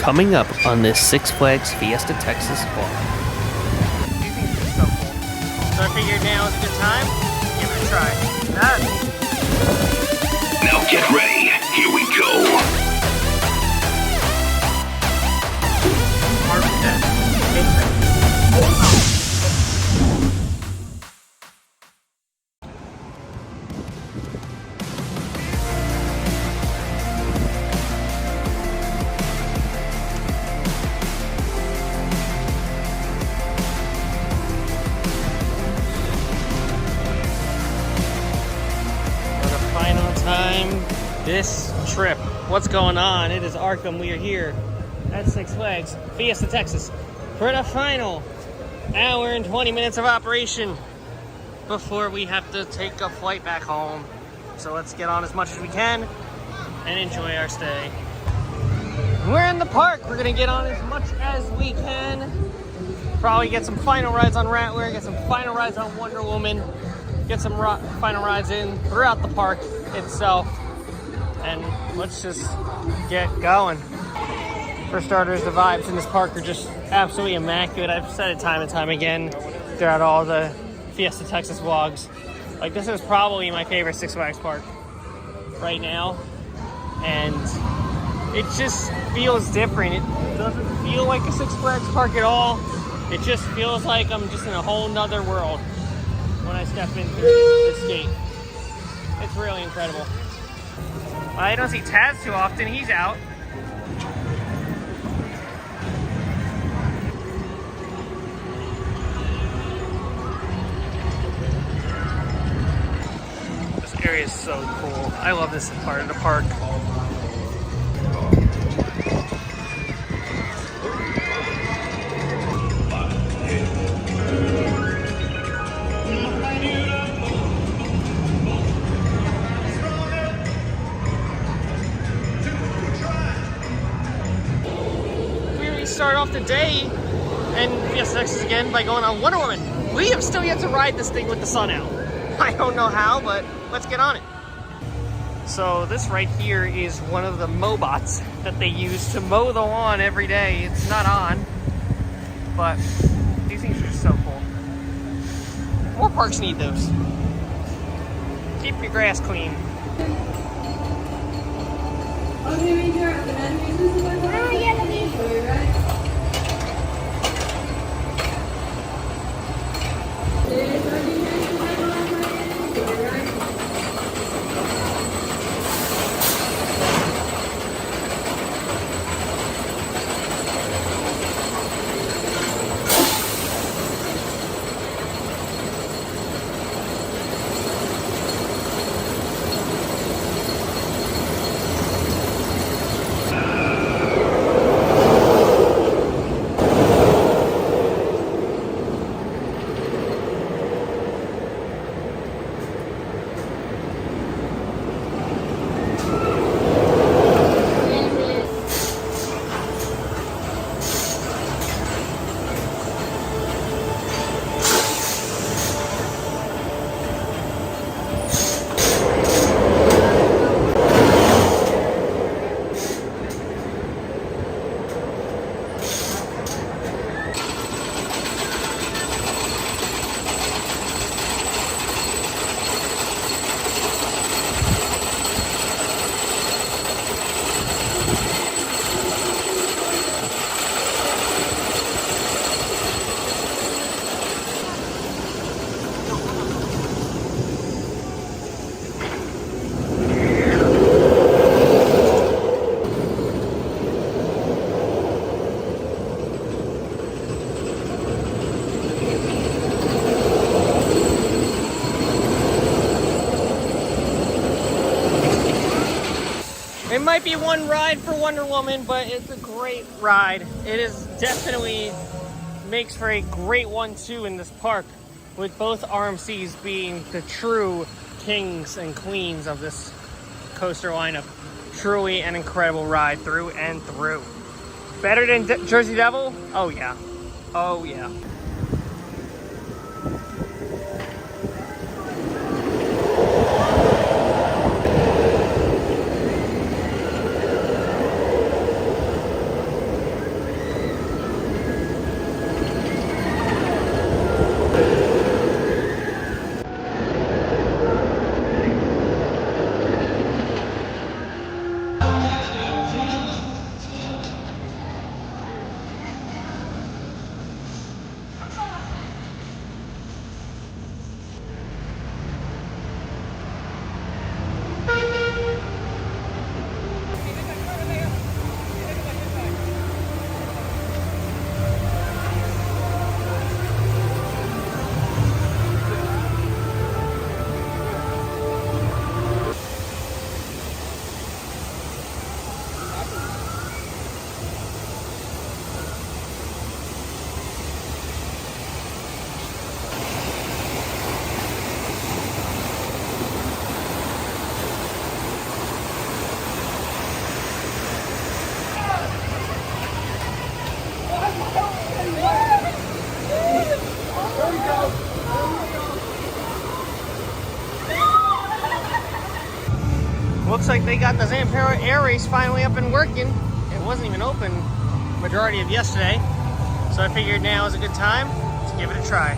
Coming up on this Six Flags Fiesta Texas vlog. These things are so cool. So I figured now is a good time. Give it a try. Now get ready. Here we go. Mark 10. This trip. What's going on? It is Arkham. We are here at Six Flags Fiesta, Texas for the final hour and 20 minutes of operation before we have to take a flight back home. So let's get on as much as we can and enjoy our stay. We're in the park. We're gonna get on as much as we can. Probably get some final rides on Ratware, get some final rides on Wonder Woman, get some final rides in throughout the park itself. And let's just get going. For starters, the vibes in this park are just absolutely immaculate. I've said it time and time again throughout all the Fiesta Texas vlogs. Like, this is probably my favorite Six Flags park right now. And it just feels different. It doesn't feel like a Six Flags park at all. It just feels like I'm just in a whole nother world when I step in through this gate. It's really incredible. I don't see Taz too often. He's out. This area is so cool. I love this part of the park. Start off the day and Fiesta Texas again by going on Wonder Woman. We have still yet to ride this thing with the sun out. I don't know how, but let's get on it. So this right here is one of the mobots that they use to mow the lawn every day. It's not on, but these things are just so cool. More parks need those. Keep your grass clean. It might be one ride for Wonder Woman, but it's a great ride. It is definitely makes for a great one too in this park, with both RMCs being the true kings and queens of this coaster lineup. Truly an incredible ride through and through. Better than Jersey Devil? Oh yeah. Oh yeah. like they got the Zampera Air Race finally up and working. It wasn't even open majority of yesterday, so I figured now is a good time to give it a try.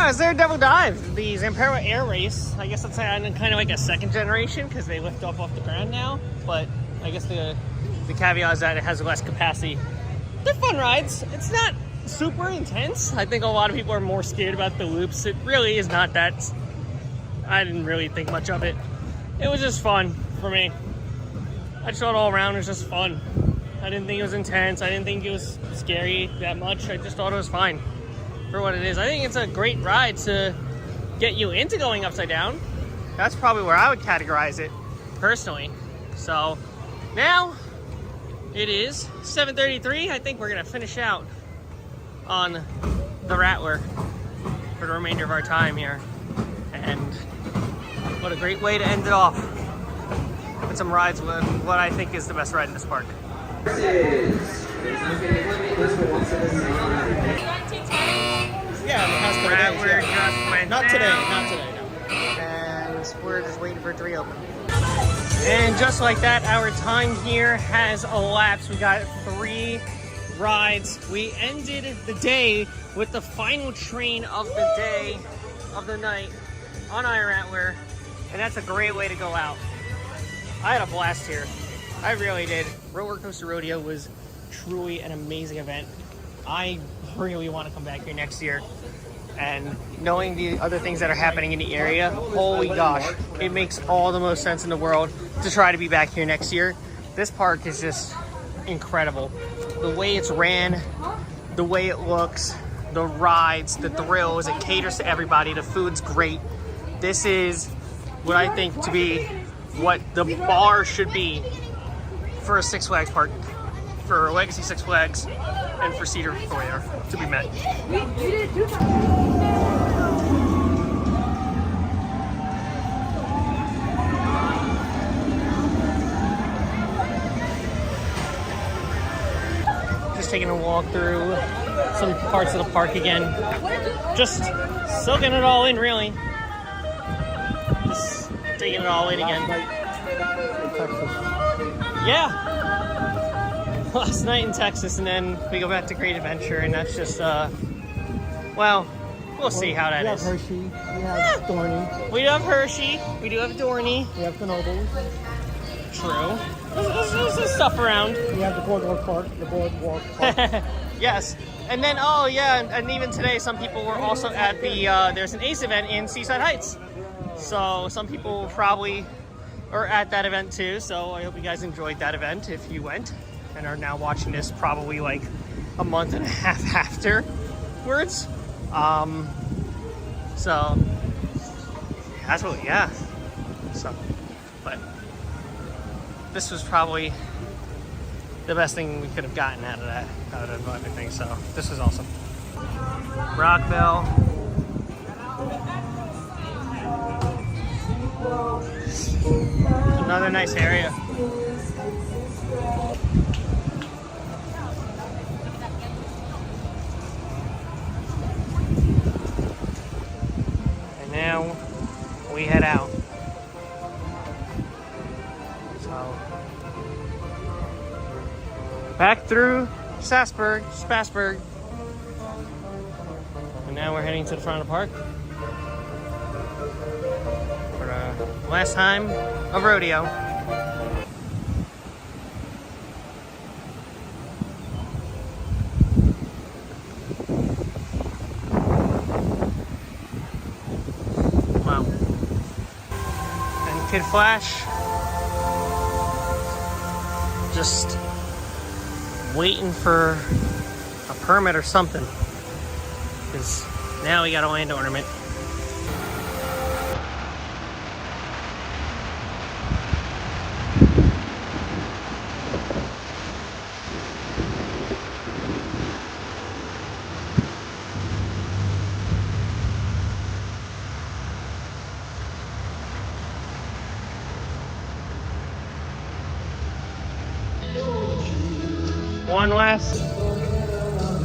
Is there a double dive? The Zampera Air Race. I guess that's kind of like a second generation because they lift off the ground now. But I guess the caveat is that it has less capacity. They're fun rides. It's not super intense. I think a lot of people are more scared about the loops. It really is not that. I didn't really think much of it. It was just fun for me. I just thought all around it was just fun. I didn't think it was intense. I didn't think it was scary that much. I just thought it was fine for what it is. I think it's a great ride to get you into going upside down. That's probably where I would categorize it personally. So now it is 7:33. I think we're gonna finish out on the Rattler for the remainder of our time here. And what a great way to end it off with some rides with what I think is the best ride in this park. Yeah, the past couple days, yeah. Not today, no. And we're just waiting for it to reopen. And just like that, our time here has elapsed. We got 3 rides. We ended the day with the final train of the day, of the night, on iRattler, and that's a great way to go out. I had a blast here. I really did. Roller Coaster Rodeo was truly an amazing event. I really want to come back here next year. And knowing the other things that are happening in the area, holy gosh, it makes all the most sense in the world to try to be back here next year. This park is just incredible. The way it's ran, the way it looks, the rides, the thrills, it caters to everybody, the food's great. This is what I think to be what the bar should be for a Six Flags park, for Legacy Six Flags, and for Cedar Fair to be met. Just taking a walk through some parts of the park again. Just soaking it all in, really. Just taking it all in again. Yeah. Last night in Texas, and then we go back to Great Adventure, and that's just, well, we'll see how that is. We have Hershey, we have Dorney. We do have Hershey, we do have Dorney. We have Knoebels. True. There's stuff around. We have the Boardwalk Park, Yes. And then, oh yeah, and even today, some people were also at the, there's an ACE event in Seaside Heights. So some people probably are at that event too, so I hope you guys enjoyed that event if you went and are now watching this probably like a month and a half afterwards. So that's what, yeah. So, but this was probably the best thing we could have gotten out of everything. So this was awesome. Rockville. Another nice area. And now we head out. So back through Spassburg. And now we're heading to the front of the park for the last time of rodeo. Wow. And Kid Flash just waiting for a permit or something, because now we got a land ornament. One last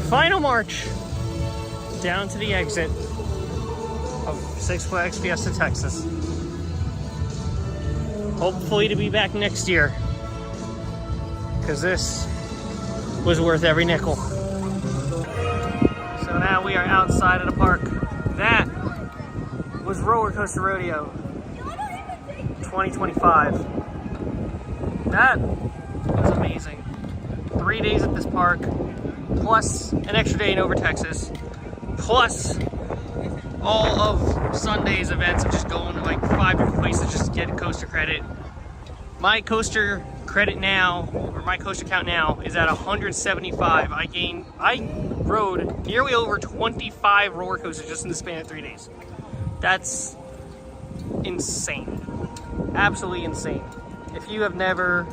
final march down to the exit of Six Flags Fiesta, Texas. Hopefully to be back next year, because this was worth every nickel. So now we are outside of the park. That was Roller Coaster Rodeo 2025. That was amazing. 3 days at this park, plus an extra day in Over Texas, plus all of Sunday's events of just going to like 5 different places just to get coaster credit. My coaster credit now, or my coaster count now, is at 175. I rode nearly over 25 roller coasters just in the span of 3 days. That's insane. Absolutely insane. If you have never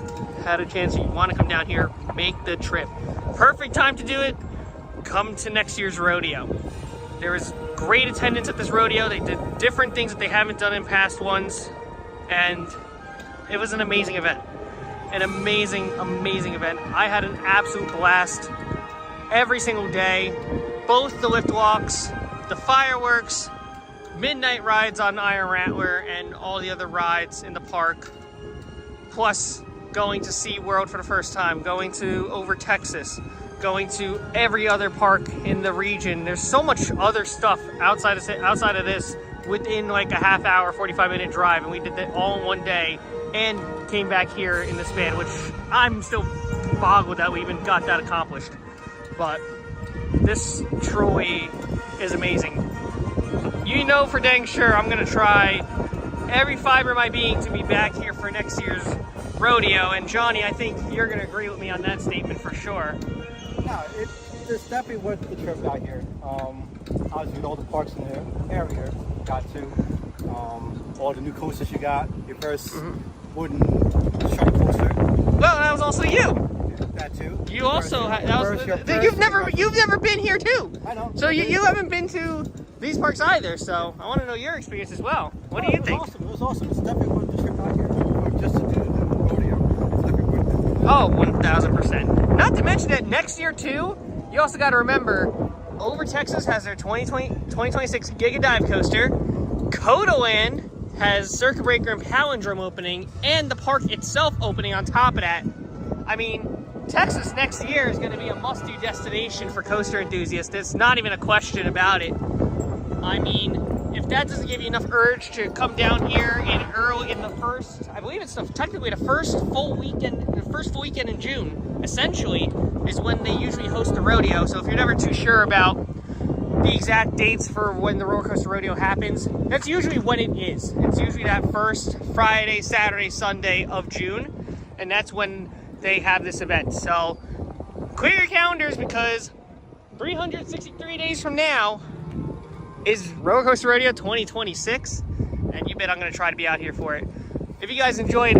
had a chance, you want to come down here, make the trip. Perfect time to do it. Come to next year's rodeo. There was great attendance at this rodeo. They did different things that they haven't done in past ones, and it was an amazing event. An amazing, amazing event. I had an absolute blast every single day. Both the lift walks, the fireworks, midnight rides on Iron Rattler, and all the other rides in the park. Plus going to SeaWorld for the first time, going to Over Texas, going to every other park in the region. There's so much other stuff outside of this within like a half hour, 45-minute drive, and we did that all in one day and came back here in the span, which I'm still boggled that we even got that accomplished. But this truly is amazing. You know for dang sure I'm gonna try every fiber of my being to be back here for next year's rodeo. And Johnny, I think you're gonna agree with me on that statement for sure. No, it's definitely worth the trip out here. Obviously, with all the parks in the area, got to. All the new coasters you got. Your first wooden shuttle coaster. Well, that was also you. Yeah, that too. You also you've never been here too. I know. So you haven't been to these parks either. So I want to know your experience as well. What do you think? Awesome. It was awesome. It's definitely worth the trip out here. Just to do the rodeo. It's definitely worth it. Oh, 1,000%. Not to mention that next year too, you also got to remember, Over Texas has their 2026 Giga Dive Coaster. Codaland has Circuit Breaker and Palindrome opening, and the park itself opening on top of that. I mean, Texas next year is going to be a must-do destination for coaster enthusiasts. There's not even a question about it. I mean, if that doesn't give you enough urge to come down here in the first, I believe it's technically the first full weekend in June, essentially, is when they usually host the rodeo. So if you're never too sure about the exact dates for when the roller coaster rodeo happens, that's usually when it is. It's usually that first Friday, Saturday, Sunday of June, and that's when they have this event. So clear your calendars, because 363 days from now is Roller Coaster Rodeo 2026, and you bet I'm going to try to be out here for it. If you guys enjoyed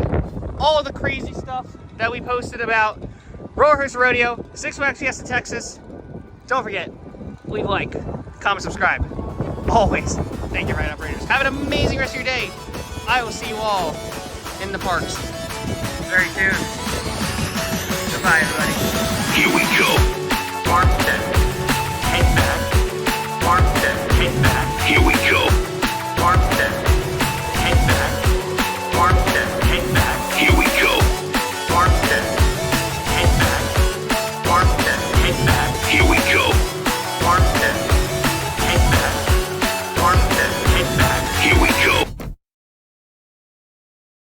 all of the crazy stuff that we posted about Roller Coaster Rodeo, Six Flags Fiesta, Texas, don't forget, leave a like, comment, subscribe. Always. Thank you, Ride Operators. Have an amazing rest of your day. I will see you all in the parks very soon. Goodbye, everybody. Here we go.